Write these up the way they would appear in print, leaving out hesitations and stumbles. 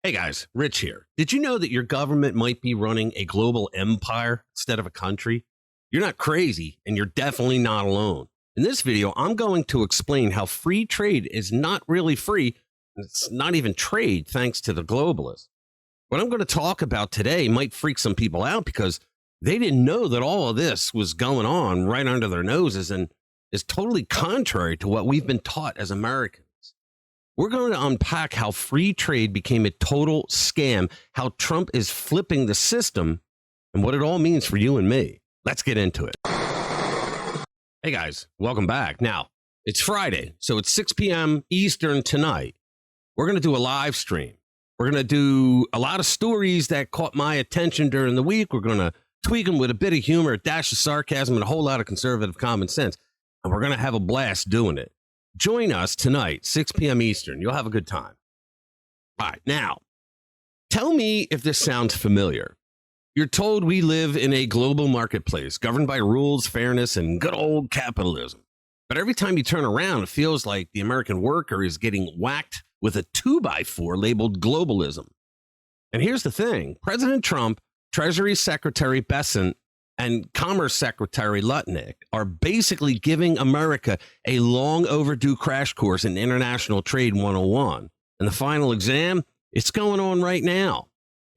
Hey guys, Rich here. Did you know that your government might be running a global empire instead of a country? You're not crazy, and you're definitely not alone. In this video, I'm going to explain how free trade is not really free, and it's not even trade thanks to the globalists. What I'm going to talk about today might freak some people out because they didn't know that all of this was going on right under their noses and is totally contrary to what we've been taught as Americans. We're going to unpack how free trade became a total scam, how Trump is flipping the system, and what it all means for you and me. Let's get into it. Hey guys, welcome back. Now, it's Friday, so it's 6 p.m. Eastern tonight. We're going to do a live stream. We're going to do a lot of stories that caught my attention during the week. We're going to tweak them with a bit of humor, a dash of sarcasm, and a whole lot of conservative common sense. And we're going to have a blast doing it. Join us tonight, 6 p.m. Eastern. You'll have a good time. All right, now, tell me if this sounds familiar. You're told we live in a global marketplace governed by rules, fairness, and good old capitalism. But every time you turn around, it feels like the American worker is getting whacked with a 2x4 labeled globalism. And here's the thing. President Trump, Treasury Secretary Bessent, and Commerce Secretary Lutnick are basically giving America a long overdue crash course in International Trade 101. And the final exam, it's going on right now.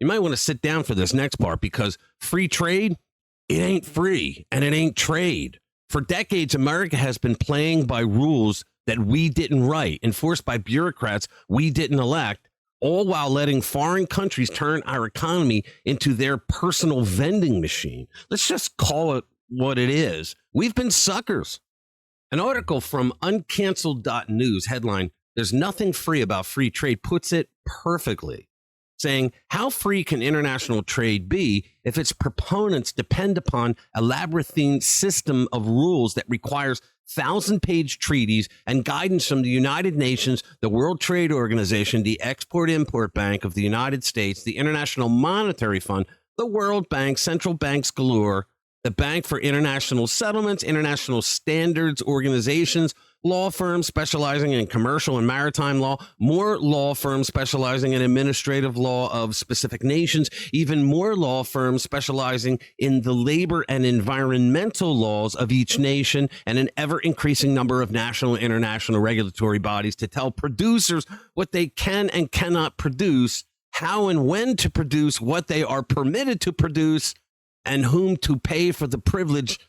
You might want to sit down for this next part because free trade, it ain't free and it ain't trade. For decades, America has been playing by rules that we didn't write, enforced by bureaucrats we didn't elect, all while letting foreign countries turn our economy into their personal vending machine. Let's just call it what it is. We've been suckers. An article from uncanceled.news headline, "There's nothing free about free trade," puts it perfectly, saying, how free can international trade be if its proponents depend upon a labyrinthine system of rules that requires 1,000-page treaties and guidance from the United Nations, the World Trade Organization, the Export-Import Bank of the United States, the International Monetary Fund, the World Bank, central banks galore, the Bank for International Settlements, international standards organizations, law firms specializing in commercial and maritime law, more law firms specializing in administrative law of specific nations, even more law firms specializing in the labor and environmental laws of each nation, and an ever-increasing number of national and international regulatory bodies to tell producers what they can and cannot produce, how and when to produce what they are permitted to produce, and whom to pay for the privilege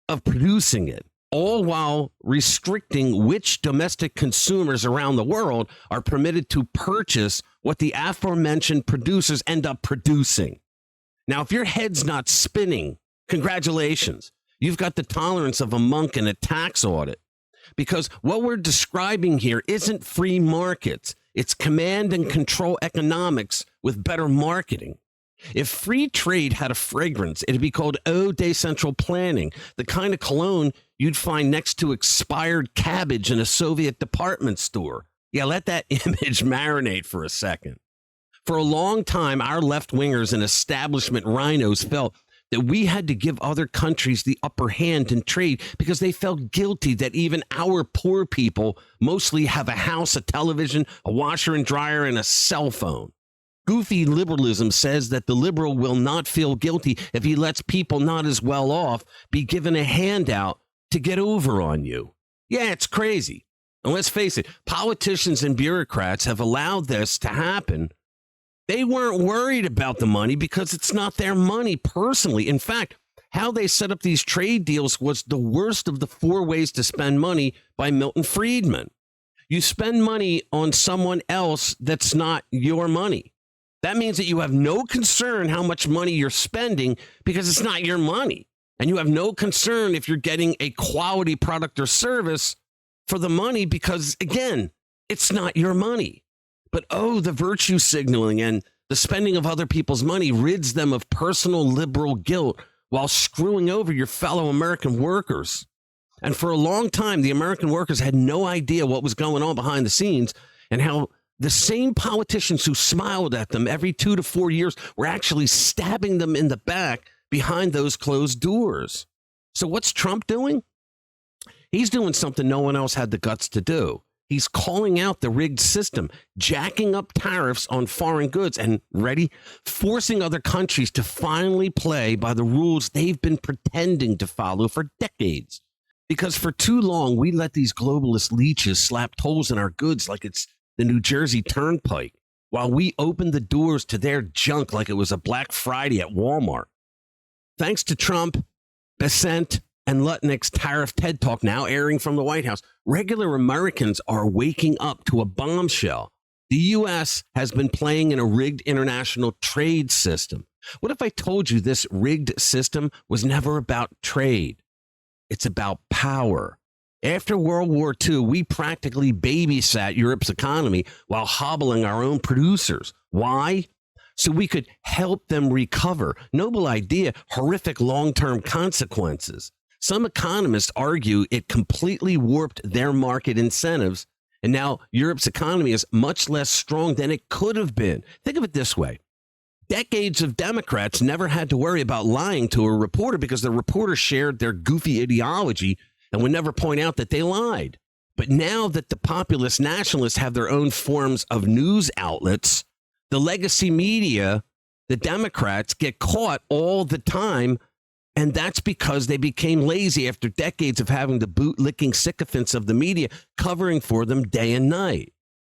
of producing it, all while restricting which domestic consumers around the world are permitted to purchase what the aforementioned producers end up producing. Now, if your head's not spinning, congratulations. You've got the tolerance of a monk in a tax audit, because what we're describing here isn't free markets. It's command and control economics with better marketing. If free trade had a fragrance, it'd be called Eau de Central Planning, the kind of cologne you'd find next to expired cabbage in a Soviet department store. Yeah, let that image marinate for a second. For a long time, our left-wingers and establishment rhinos felt that we had to give other countries the upper hand in trade because they felt guilty that even our poor people mostly have a house, a television, a washer and dryer, and a cell phone. Goofy liberalism says that the liberal will not feel guilty if he lets people not as well off be given a handout to get over on you. Yeah, it's crazy. And let's face it, politicians and bureaucrats have allowed this to happen. They weren't worried about the money because it's not their money personally. In fact, how they set up these trade deals was the worst of the 4 ways to spend money by Milton Friedman. You spend money on someone else that's not your money. That means that you have no concern how much money you're spending because it's not your money. And you have no concern if you're getting a quality product or service for the money because, again, it's not your money. But, oh, the virtue signaling and the spending of other people's money rids them of personal liberal guilt while screwing over your fellow American workers. And for a long time, the American workers had no idea what was going on behind the scenes and how the same politicians who smiled at them every 2 to 4 years were actually stabbing them in the back behind those closed doors. So what's Trump doing? He's doing something no one else had the guts to do. He's calling out the rigged system, jacking up tariffs on foreign goods and, ready, forcing other countries to finally play by the rules they've been pretending to follow for decades. Because for too long, we let these globalist leeches slap tolls in our goods like it's the New Jersey Turnpike, while we opened the doors to their junk like it was a Black Friday at Walmart. Thanks to Trump, Besant, and Lutnick's tariff TED Talk now airing from the White House, regular Americans are waking up to a bombshell. The U.S. has been playing in a rigged international trade system. What if I told you this rigged system was never about trade? It's about power. After World War II, we practically babysat Europe's economy while hobbling our own producers. Why? So we could help them recover. Noble idea, horrific long-term consequences. Some economists argue it completely warped their market incentives, and now Europe's economy is much less strong than it could have been. Think of it this way. Decades of Democrats never had to worry about lying to a reporter because the reporter shared their goofy ideology and would never point out that they lied. But now that the populist nationalists have their own forms of news outlets, the legacy media, the Democrats, get caught all the time. And that's because they became lazy after decades of having the boot-licking sycophants of the media covering for them day and night.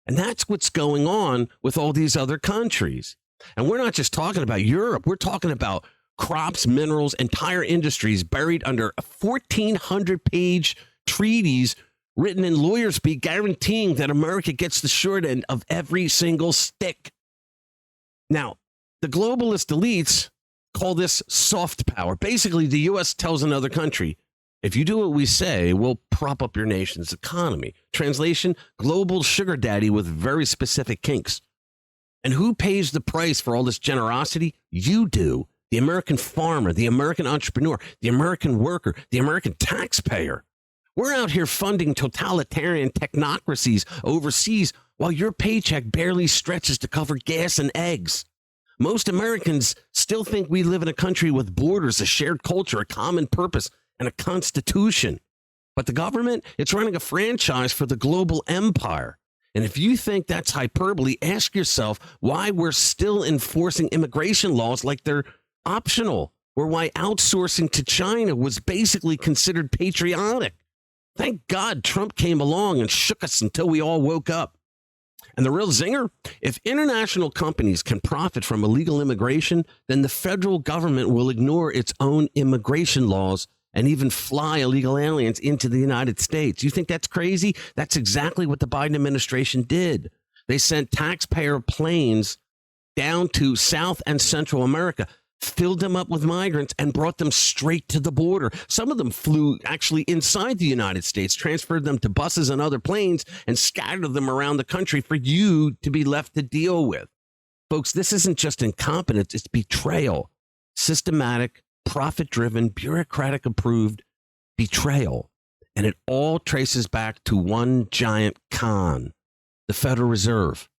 And that's what's going on with all these other countries. And we're not just talking about Europe. We're talking about crops, minerals, entire industries buried under 1,400-page treaties written in lawyer speak guaranteeing that America gets the short end of every single stick. Now, the globalist elites call this soft power. Basically, the U.S. tells another country, if you do what we say, we'll prop up your nation's economy. Translation, global sugar daddy with very specific kinks. And who pays the price for all this generosity? You do. The American farmer, the American entrepreneur, the American worker, the American taxpayer. We're out here funding totalitarian technocracies overseas while your paycheck barely stretches to cover gas and eggs. Most Americans still think we live in a country with borders, a shared culture, a common purpose, and a constitution. But the government, it's running a franchise for the global empire. And if you think that's hyperbole, ask yourself why we're still enforcing immigration laws like they're optional, or why outsourcing to China was basically considered patriotic. Thank God Trump came along and shook us until we all woke up. And the real zinger, if international companies can profit from illegal immigration, then the federal government will ignore its own immigration laws and even fly illegal aliens into the United States. You think that's crazy? That's exactly what the Biden administration did. They sent taxpayer planes down to South and Central America, filled them up with migrants, and brought them straight to the border. Some of them flew actually inside the United States, transferred them to buses and other planes, and scattered them around the country for you to be left to deal with. Folks, this isn't just incompetence, it's betrayal. Systematic, profit-driven, bureaucratic-approved betrayal. And it all traces back to one giant con, the Federal Reserve.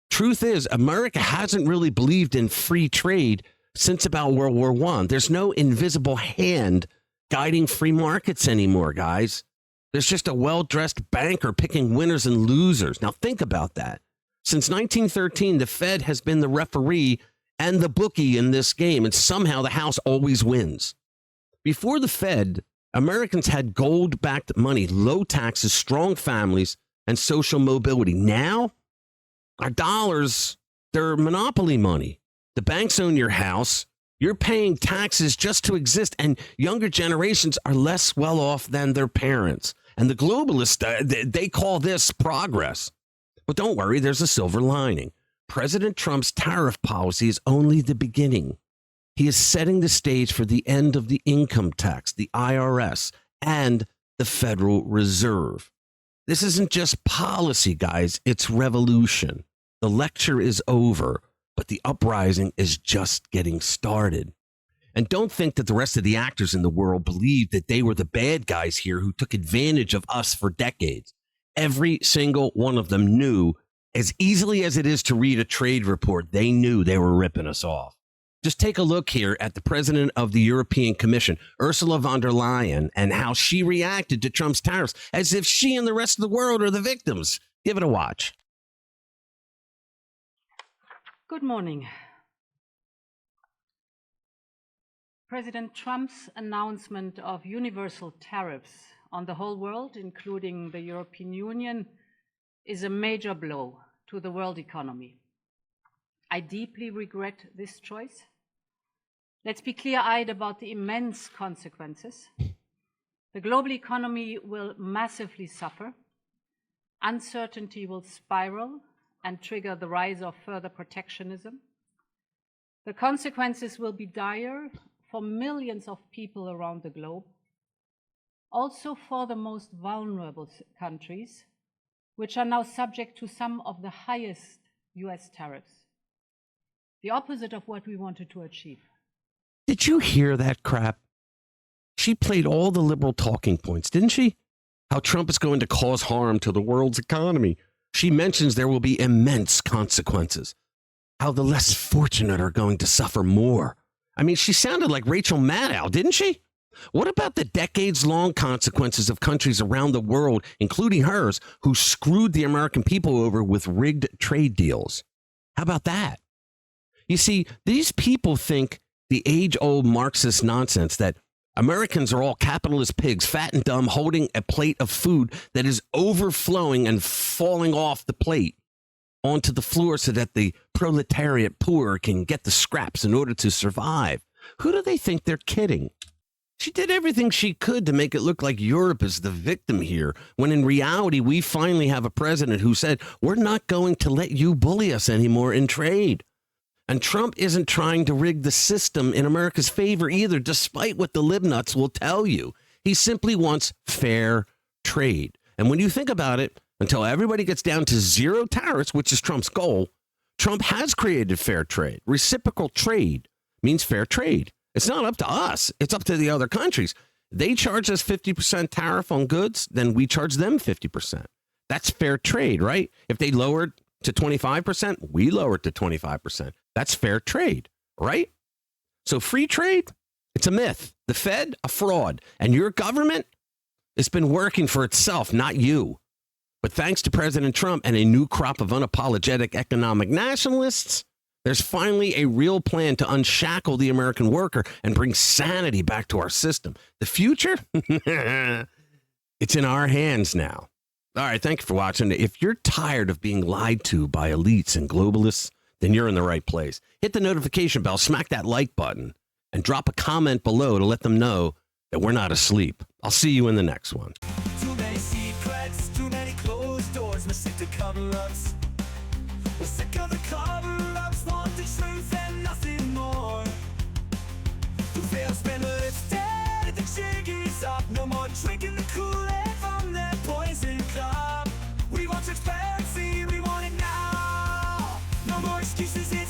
Truth is, America hasn't really believed in free trade since about World War I. There's no invisible hand guiding free markets anymore, guys. There's just a well-dressed banker picking winners and losers. Now think about that. Since 1913, the Fed has been the referee and the bookie in this game, and somehow the house always wins. Before the Fed, Americans had gold-backed money, low taxes, strong families, and social mobility. Now, our dollars, they're monopoly money. The banks own your house. You're paying taxes just to exist, and younger generations are less well off than their parents. And the globalists, they call this progress. But don't worry, there's a silver lining. President Trump's tariff policy is only the beginning. He is setting the stage for the end of the income tax, the IRS, and the Federal Reserve. This isn't just policy, guys. It's revolution. The lecture is over, but the uprising is just getting started. And don't think that the rest of the actors in the world believed that they were the bad guys here who took advantage of us for decades. Every single one of them knew, as easily as it is to read a trade report, they knew they were ripping us off. Just take a look here at the president of the European Commission, Ursula von der Leyen, and how she reacted to Trump's tariffs as if she and the rest of the world are the victims. Give it a watch. Good morning. President Trump's announcement of universal tariffs on the whole world, including the European Union, is a major blow to the world economy. I deeply regret this choice. Let's be clear-eyed about the immense consequences. The global economy will massively suffer. Uncertainty will spiral and trigger the rise of further protectionism. The consequences will be dire for millions of people around the globe, also for the most vulnerable countries, which are now subject to some of the highest US tariffs. The opposite of what we wanted to achieve. Did you hear that crap? She played all the liberal talking points, didn't she? How Trump is going to cause harm to the world's economy. She mentions there will be immense consequences. How the less fortunate are going to suffer more. I mean, she sounded like Rachel Maddow, didn't she? What about the decades-long consequences of countries around the world, including hers, who screwed the American people over with rigged trade deals? How about that? You see, these people think the age-old Marxist nonsense that Americans are all capitalist pigs, fat and dumb, holding a plate of food that is overflowing and falling off the plate onto the floor so that the proletariat poor can get the scraps in order to survive. Who do they think they're kidding? She did everything she could to make it look like Europe is the victim here, when in reality, we finally have a president who said, we're not going to let you bully us anymore in trade. And Trump isn't trying to rig the system in America's favor either, despite what the libnuts will tell you. He simply wants fair trade. And when you think about it, until everybody gets down to zero tariffs, which is Trump's goal, Trump has created fair trade. Reciprocal trade means fair trade. It's not up to us. It's up to the other countries. They charge us 50% tariff on goods, then we charge them 50%. That's fair trade, right? If they lower it to 25%, we lower it to 25%. That's fair trade, right? So free trade, it's a myth. The Fed, a fraud. And your government, it's been working for itself, not you. But thanks to President Trump and a new crop of unapologetic economic nationalists, there's finally a real plan to unshackle the American worker and bring sanity back to our system. The future? It's in our hands now. All right, thank you for watching. If you're tired of being lied to by elites and globalists, then you're in the right place. Hit the notification bell, smack that like button, and drop a comment below to let them know that we're not asleep. I'll see you in the next one. Too many secrets, too many closed doors, we're sick of cover-ups. We're sick of the cover-ups, want the truth and nothing more. Who fails spend a lips dead at the jiggies up, no more drinking the Kool-Aid from that poison cup. We want transparency, we want it now. No more excuses.